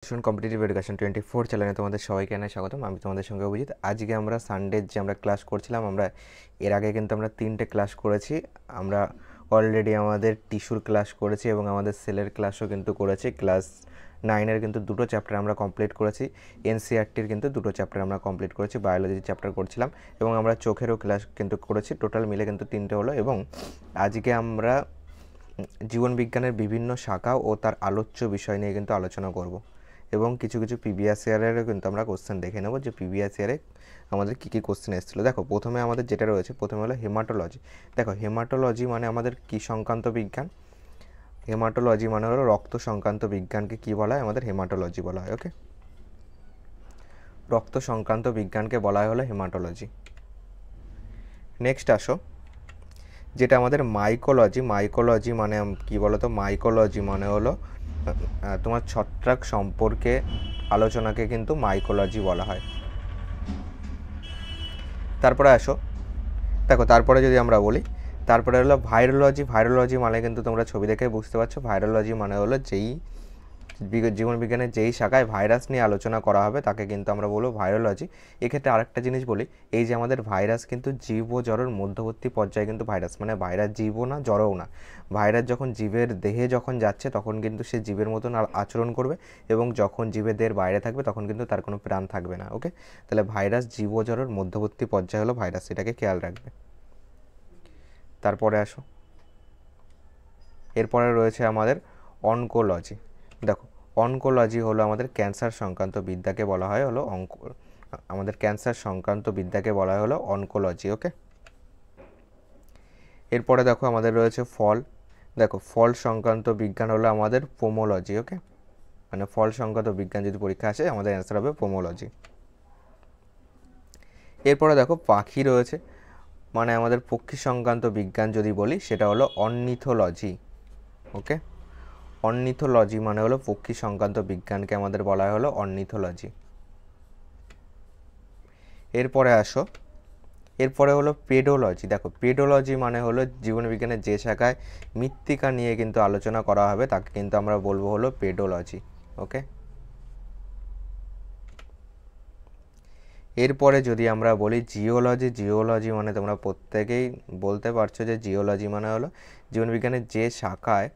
Competitive education 24 চ্যানেলে তোমাদের সবাইকে জানাই স্বাগতম। আমি তোমাদের সঙ্গে অভিজিৎ। আজকে আমরা সানডের যে আমরা ক্লাস করছিলাম, আমরা এর আগে কিন্তু আমরা 3টে ক্লাস করেছি। আমরা অলরেডি আমাদের টিস্যুর ক্লাস করেছি এবং আমাদের সেলের ক্লাসও কিন্তু করেছি। ক্লাস 9-এর কিন্তু 2টো চ্যাপ্টার আমরা কমপ্লিট করেছি। এনসিইআরটির কিন্তু 2টো চ্যাপ্টার আমরা কমপ্লিট করেছি। বায়োলজির চ্যাপ্টার করছিলাম এবং আমরা চোখেরও ক্লাস কিন্তু করেছি। টোটাল মিলে কিন্তু 3টে হলো এবং আজকে আমরা জীবনবিজ্ঞানের বিভিন্ন শাখা ও তার আলোচ্য বিষয় নিয়ে কিন্তু আলোচনা করব এবং কিছু কিছু প্রিভিয়াস ইয়ারেরও কিন্তু আমরা কোশ্চেন দেখে নেব যে প্রিভিয়াস ইয়ারে আমাদের কী কী কোশ্চেন এসেছিলো। দেখো, প্রথমে আমাদের যেটা রয়েছে, প্রথমে হলো হেমাটোলজি। দেখো, হেমাটোলজি মানে আমাদের কী সংক্রান্ত বিজ্ঞান? হেমাটোলজি মানে হলো রক্ত সংক্রান্ত বিজ্ঞানকে কী বলা হয়? আমাদের হেমাটোলজি বলা হয়। ওকে, রক্ত সংক্রান্ত বিজ্ঞানকে বলা হয় হলো হেমাটোলজি। নেক্সট আসো, যেটা আমাদের মাইকোলজি। মাইকোলজি মানে কী বলো তো? মাইকোলজি মানে হলো তোমার ছত্রাক সম্পর্কে আলোচনাকে কিন্তু মাইকোলজি বলা হয়। তারপরে আসো, দেখো, তারপরে যদি আমরা বলি, তারপরে হলো ভাইরোলজি। ভাইরোলজি মানে কিন্তু তোমরা ছবি দেখে বুঝতে পারছো, ভাইরোলজি মানে হলো যেই জীবনবিজ্ঞানের যেই শাখায় ভাইরাস নিয়ে আলোচনা করা হবে তাকে কিন্তু আমরা বলবো ভাইরোলজি। এক্ষেত্রে আরেকটা জিনিস বলি, এই যে আমাদের ভাইরাস কিন্তু জীব ও জড়ের মধ্যবর্তী পর্যায়ে কিন্তু ভাইরাস, মানে ভাইরাস জীবও না জড়ও না। ভাইরাস যখন জীবের দেহে যখন যাচ্ছে তখন কিন্তু সে জীবের মতন আচরণ করবে এবং যখন জীবের দেহের বাইরে থাকবে তখন কিন্তু তার কোনো প্রাণ থাকবে না। ওকে, তাহলে ভাইরাস জীব ও জড়ের মধ্যবর্তী পর্যায়ে হলো ভাইরাস, এটাকে খেয়াল রাখবে। তারপরে আসো, এরপরে রয়েছে আমাদের অনকোলজি। দেখো, অনকোলজি হলো আমাদের ক্যান্সার সংক্রান্ত বিদ্যাকে বলা হয় হলো আমাদের ক্যান্সার সংক্রান্ত বিদ্যাকে বলা হয় হলো অনকোলজি। ওকে, এরপরে দেখো আমাদের রয়েছে ফল। দেখো, ফল সংক্রান্ত বিজ্ঞান হলো আমাদের পোমোলজি। ওকে, মানে ফল সংক্রান্ত বিজ্ঞান যদি পরীক্ষা আসে আমাদের অ্যান্সার হবে পোমোলজি। এরপরে দেখো পাখি রয়েছে, মানে আমাদের পক্ষী সংক্রান্ত বিজ্ঞান যদি বলি সেটা হলো অর্নিথোলজি। ওকে, অর্নিথোলজি মানে হলো পক্ষী সংক্রান্ত বিজ্ঞানকে আমাদের বলা হলো অর্নিথোলজি। এরপরে আসো, এরপরে হলো পেডোলজি। দেখো, পেডোলজি মানে হলো জীবনবিজ্ঞানের যে শাখায় মৃত্তিকা নিয়ে কিন্তু আলোচনা করা হবে তাকে কিন্তু আমরা বলবো হলো পেডোলজি। ওকে, এরপরে যদি আমরা বলি জিওলজি। জিওলজি মানে তোমরা প্রত্যেকেই বলতে পারছো যে জিওলজি মানে হলো জীবনবিজ্ঞানের যে শাখায়,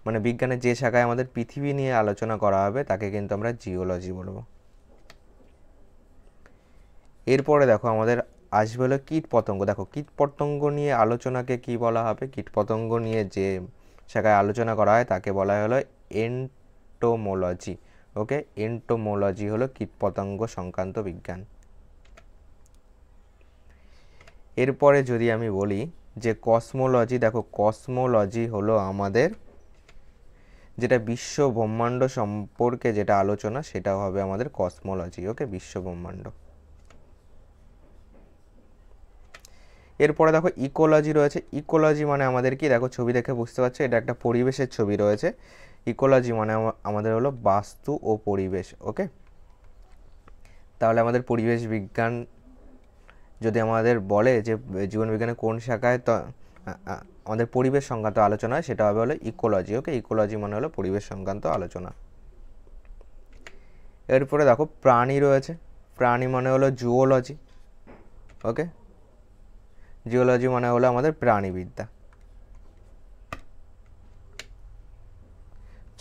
মানে বিজ্ঞানের যে শাখায় আমাদের পৃথিবী নিয়ে আলোচনা করা হবে তাকে কিন্তু আমরা জিওলজি বলবো। এরপরে দেখো আমাদের আসবে হলো কীটপতঙ্গ। দেখো, কীটপতঙ্গ নিয়ে আলোচনাকে কি বলা হবে? কীটপতঙ্গ নিয়ে যে শাখায় আলোচনা করা হয় তাকে বলা হলো এন্টোমোলজি। ওকে, এন্টোমোলজি হলো কীটপতঙ্গ সংক্রান্ত বিজ্ঞান। এরপরে যদি আমি বলি যে কসমোলজি। দেখো, কসমোলজি হলো আমাদের যেটা বিশ্ব ব্রহ্মাণ্ড সম্পর্কে যেটা আলোচনা সেটা হবে আমাদের কসমোলজি। ওকে, বিশ্ব ব্রহ্মাণ্ড। এরপরে দেখো ইকোলজি রয়েছে। ইকোলজি মানে আমাদের কি? দেখো, ছবি দেখে বুঝতে পারছো এটা একটা পরিবেশের ছবি রয়েছে। ইকোলজি মানে আমাদের হলো বাস্তু ও পরিবেশ। ওকে, তাহলে আমাদের পরিবেশ বিজ্ঞান যদি আমাদের বলে যে জীবনবিজ্ঞানের কোন শাখায় তো আমাদের পরিবেশ সংক্রান্ত আলোচনা হয় সেটা হবে হলো ইকোলজি। ওকে, ইকোলজি মানে হলো পরিবেশ সংক্রান্ত আলোচনা। এরপরে দেখো প্রাণী রয়েছে। প্রাণী মানে হলো জুওলজি। ওকে, জিওলজি মানে হলো আমাদের প্রাণীবিদ্যা।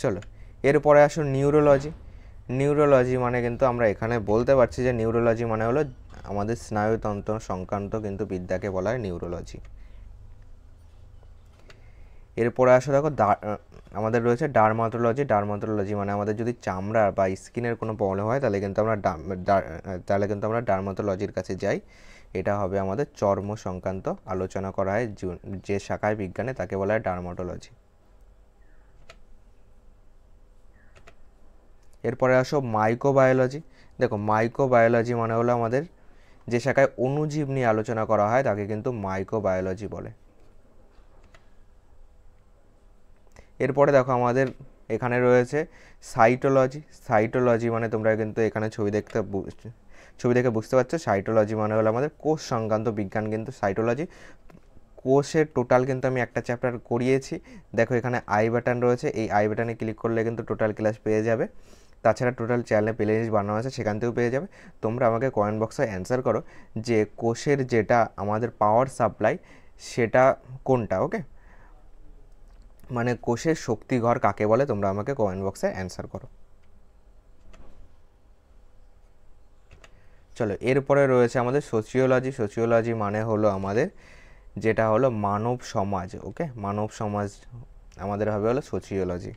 চলো, এরপরে আসো নিউরোলজি। নিউরোলজি মানে কিন্তু আমরা এখানে বলতে পারছি যে নিউরোলজি মানে হলো আমাদের স্নায়ুতন্ত্র সংক্রান্ত কিন্তু বিদ্যাকে বলা হয় নিউরোলজি। এরপরে আসো, দেখো আমাদের রয়েছে ডার্মাটোলজি। ডার্মাটোলজি মানে আমাদের যদি চামড়া বা স্কিনের কোনো প্রবলেম হয় তাহলে কিন্তু আমরা ডার্মাটোলজির কাছে যাই। এটা হবে আমাদের চর্ম সংক্রান্ত আলোচনা করা হয় যে শাখায় বিজ্ঞানে তাকে বলা হয় ডার্মাটোলজি। এরপরে আসো মাইক্রোবায়োলজি। দেখো, মাইক্রোবায়োলজি মানে হলো আমাদের যে শাখায় অণুজীব নিয়ে আলোচনা করা হয় তাকে কিন্তু মাইক্রোবায়োলজি বলে। এরপরে দেখো আমাদের এখানে রয়েছে সাইটোলজি। সাইটোলজি মানে তোমরা কিন্তু এখানে ছবি দেখে বুঝতে পারছো, সাইটোলজি মানে হলো আমাদের কোষ সংক্রান্ত বিজ্ঞান কিন্তু সাইটোলজি। কোষের টোটাল কিন্তু আমি একটা চ্যাপ্টার করিয়েছি। দেখো, এখানে আই বাটন রয়েছে, এই আই বাটনে ক্লিক করলে কিন্তু টোটাল ক্লাস পেয়ে যাবে। তাছাড়া টোটাল চ্যানেলে প্লেলিস্ট বানানো আছে, সেখান থেকেও পেয়ে যাবে। তোমরা আমাকে কমেন্ট বক্সে অ্যান্সার করো যে কোষের যেটা আমাদের পাওয়ার সাপ্লাই সেটা কোনটা, ওকে, মানে কোষের শক্তিঘর কাকে বলে, তোমরা আমাকে কমেন্ট বক্সে অ্যান্সার করো। চলো, এরপরে রয়েছে আমাদের সোশিওলজি। সোশিওলজি মানে হলো আমাদের যেটা হলো মানব সমাজ, ওকে, মানব সমাজ আমাদের হবে হলো সোশিওলজি।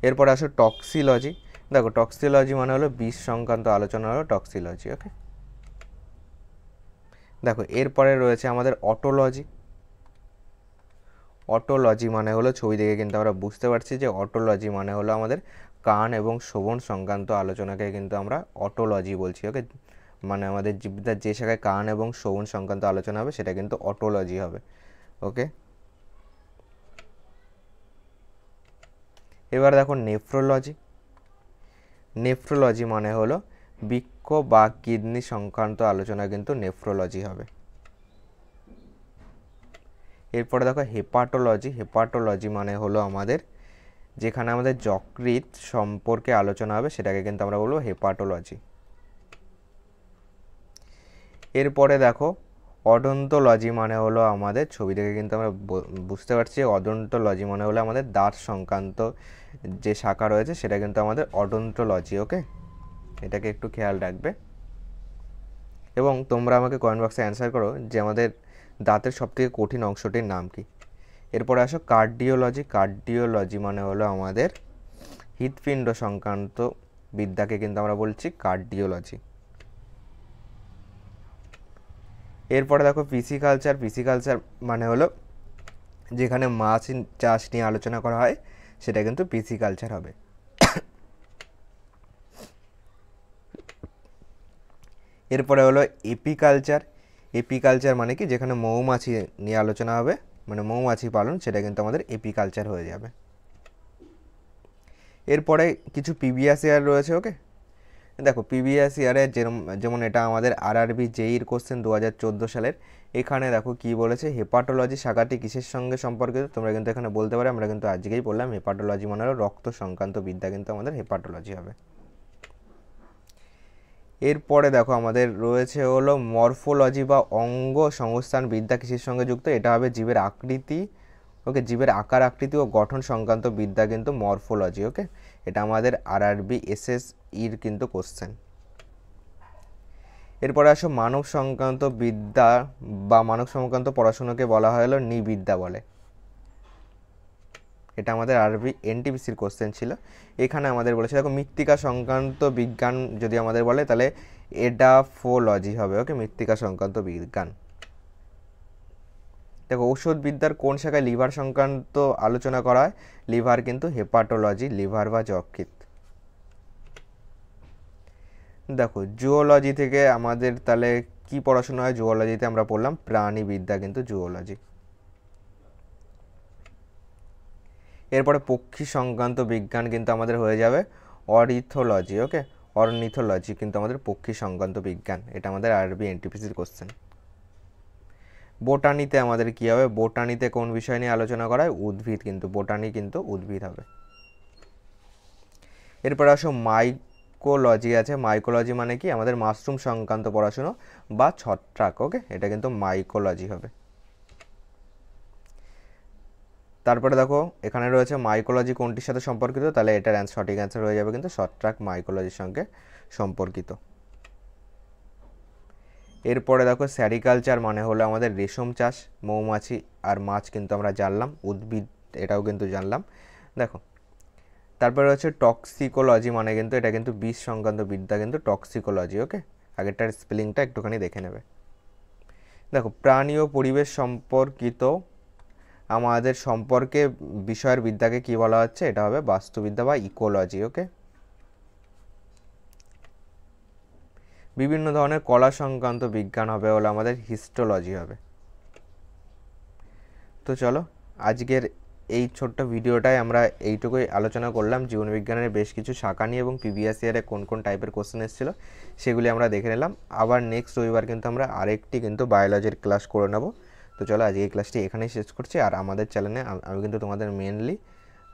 এরপরে আসো টক্সিলজি। দেখো, টক্সিলজি মানে হলো বিষ সংক্রান্ত আলোচনা হলো টক্সিলজি, ওকে। দেখো, এরপরে রয়েছে আমাদের অটোলজি। অটোলজি মানে হলো, ছবি দেখে কিন্তু আমরা বুঝতে পারছি যে অটোলজি মানে হলো আমাদের কান এবং শ্রবণ সংক্রান্ত আলোচনাকে কিন্তু আমরা অটোলজি বলছি, ওকে, মানে আমাদের জীববিদ্যার যে শাখায় কান এবং শ্রবণ সংক্রান্ত আলোচনা হবে সেটা কিন্তু অটোলজি হবে, ওকে। এবার দেখো নেফ্রোলজি। নেফ্রোলজি মানে হলো বৃক্ক বা কিডনি সংক্রান্ত আলোচনা কিন্তু নেফ্রোলজি হবে। এরপরে দেখো হেপাটোলজি। হেপাটোলজি মানে হলো আমাদের যেখানে আমাদের যকৃৎ সম্পর্কে আলোচনা হবে সেটাকে কিন্তু আমরা বলবো হেপাটোলজি। এরপরে দেখো অডন্টোলজি মানে হলো আমাদের, ছবি দেখে কিন্তু আমরা বুঝতে পারছি অডন্টোলজি মানে হলো আমাদের দাঁত সংক্রান্ত যে শাখা রয়েছে সেটা কিন্তু আমাদের অডন্টোলজি, ওকে, এটাকে একটু খেয়াল রাখবে। এবং তোমরা আমাকে কমেন্ট বক্সে অ্যান্সার করো যে আমাদের দাঁতের সবথেকে কঠিন অংশটির নাম কি। এরপরে আসো কার্ডিওলজি। কার্ডিওলজি মানে হলো আমাদের হৃৎপিণ্ড সংক্রান্ত বিদ্যাকে কিন্তু আমরা বলছি কার্ডিওলজি। এরপরে দেখো পিসিকালচার। পিসিকালচার মানে হলো যেখানে মাছ চাষ নিয়ে আলোচনা করা হয় সেটা কিন্তু পিসিকালচার হবে। এরপরে হলো এপিকালচার। এপিকালচার মানে কি, যেখানে মৌমাছি নিয়ে আলোচনা হবে, মানে মৌমাছি পালন, সেটা কিন্তু আমাদের এপিকালচার হয়ে যাবে। এরপরে কিছু প্রিভিয়াস ইয়ার রয়েছে, ওকে। দেখো, প্রিভিয়াস ইয়ারে যেমন এটা আমাদের আরআরবি জেইর কোশ্চেন 2014 সালের। এখানে দেখো কি বলেছে, হেপাটোলজি শাখাটি কিসের সঙ্গে সম্পর্কিত, তোমরা কিন্তু এখানে বলতে পারো, আমরা কিন্তু আজকেই বললাম হেপাটোলজি মানে হলো রক্ত সংক্রান্ত বিদ্যা কিন্তু আমাদের হেপাটোলজি হবে। এরপরে দেখো আমাদের রয়েছে হলো মরফোলজি বা অঙ্গ সংস্থান বিদ্যা কিসের সঙ্গে যুক্ত, এটা হবে জীবের আকৃতি, ওকে, জীবের আকার আকৃতি ও গঠন সংক্রান্ত বিদ্যা কিন্তু মরফোলজি, ওকে। এটা আমাদের আরআরবি এসএসইর কিন্তু কোশ্চেন। এরপরে আসো মানব সংক্রান্ত বিদ্যা বা মানব সংক্রান্ত পড়াশোনাকে বলা হয় হলো নিবিদ্যা বলে। এটা আমাদের আরবি এনটিপিসির কোশ্চেন ছিল। এখানে আমাদের বলেছে দেখো মৃত্তিকা সংক্রান্ত বিজ্ঞান যদি আমাদের বলে তাহলে এডাফোলজি হবে, ওকে, মৃত্তিকা সংক্রান্ত বিজ্ঞান। দেখো, ঔষধবিদ্যার কোন শাখায় লিভার সংক্রান্ত আলোচনা করা হয়, লিভার কিন্তু হেপাটোলজি, লিভার বা যকৃৎ। দেখো, জুওলজি থেকে আমাদের তাহলে কি পড়াশোনা হয়, জুওলজিতে আমরা পড়লাম প্রাণীবিদ্যা কিন্তু জুওলজি। এরপরে পক্ষী সংক্রান্ত বিজ্ঞান কিন্তু আমাদের হয়ে যাবে অরিথোলজি, ওকে, অর্নিথোলজি কিন্তু আমাদের পক্ষী সংক্রান্ত বিজ্ঞান, এটা আমাদের আরবি এনটিপিসির কোশ্চেন। বোটানিতে আমাদের কি হবে, বোটানিতে কোন বিষয় নিয়ে আলোচনা করা হয়, উদ্ভিদ, কিন্তু বোটানি কিন্তু উদ্ভিদ হবে। এরপর আসো মাইকোলজি আছে। মাইকোলজি মানে কি, আমাদের মাশরুম সংক্রান্ত পড়াশুনো বা ছত্রাক, ওকে, এটা কিন্তু মাইকোলজি হবে। তারপরে দেখো এখানে রয়েছে মাইকোলজি কোনটির সাথে সম্পর্কিত, তাহলে এটার সঠিক অ্যান্সার হয়ে যাবে কিন্তু ছত্রাক মাইকোলজির সঙ্গে সম্পর্কিত। এরপরে দেখো স্যারিকালচার মানে হলো আমাদের রেশম চাষ, মৌমাছি আর মাছ কিন্তু আমরা জানলাম, উদ্ভিদ এটাও কিন্তু জানলাম। দেখো, তারপরে হচ্ছে টক্সিকোলজি মানে কিন্তু এটা কিন্তু বিষ সংক্রান্ত বিদ্যা কিন্তু টক্সিকোলজি, ওকে, আগেরটার স্পেলিংটা একটুখানি দেখে নেবে। দেখো, প্রাণী ও পরিবেশ সম্পর্কিত আমাদের সম্পর্কে বিষয়ের বিদ্যাকে কি বলা হচ্ছে, এটা হবে বাস্তুবিদ্যা বা ইকোলজি, ওকে। বিভিন্ন ধরনের কলা সংক্রান্ত বিজ্ঞান হবে হলো আমাদের হিস্টোলজি হবে। তো চলো, আজকের এই ছোট্ট ভিডিওটায় আমরা এইটুকুই আলোচনা করলাম জীবনবিজ্ঞানের বেশ কিছু শাখা নিয়ে এবং প্রিভিয়াস ইয়ারে কোন কোন টাইপের কোশ্চেন এসেছিল সেগুলি আমরা দেখে নিলাম। আবার নেক্সট রবিবার কিন্তু আমরা আরেকটি কিন্তু বায়োলজির ক্লাস করে নেব। তো চলো, আজকে এই ক্লাসটি এখানেই শেষ করছি। আর আমাদের চ্যানেলে আমি কিন্তু তোমাদের মেনলি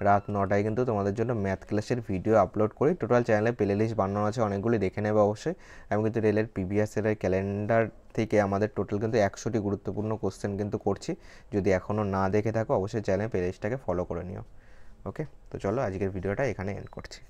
রাত 9টায় কিন্তু তোমাদের জন্য ম্যাথ ক্লাসের ভিডিও আপলোড করি। টোটাল চ্যানেলে প্লে লিস্ট বানানো আছে, অনেকগুলি দেখে নেবে অবশ্যই। আমি কিন্তু রেলের প্রিভিয়াস ইয়ারের ক্যালেন্ডার থেকে আমাদের টোটাল কিন্তু 100টি গুরুত্বপূর্ণ কোশ্চেন কিন্তু করছি। যদি এখনও না দেখে থাকো অবশ্যই চ্যানেলে প্লে লিস্টটাকে ফলো করে নিও। ওকে, তো চলো আজকের ভিডিওটা এখানে এন্ড করছি।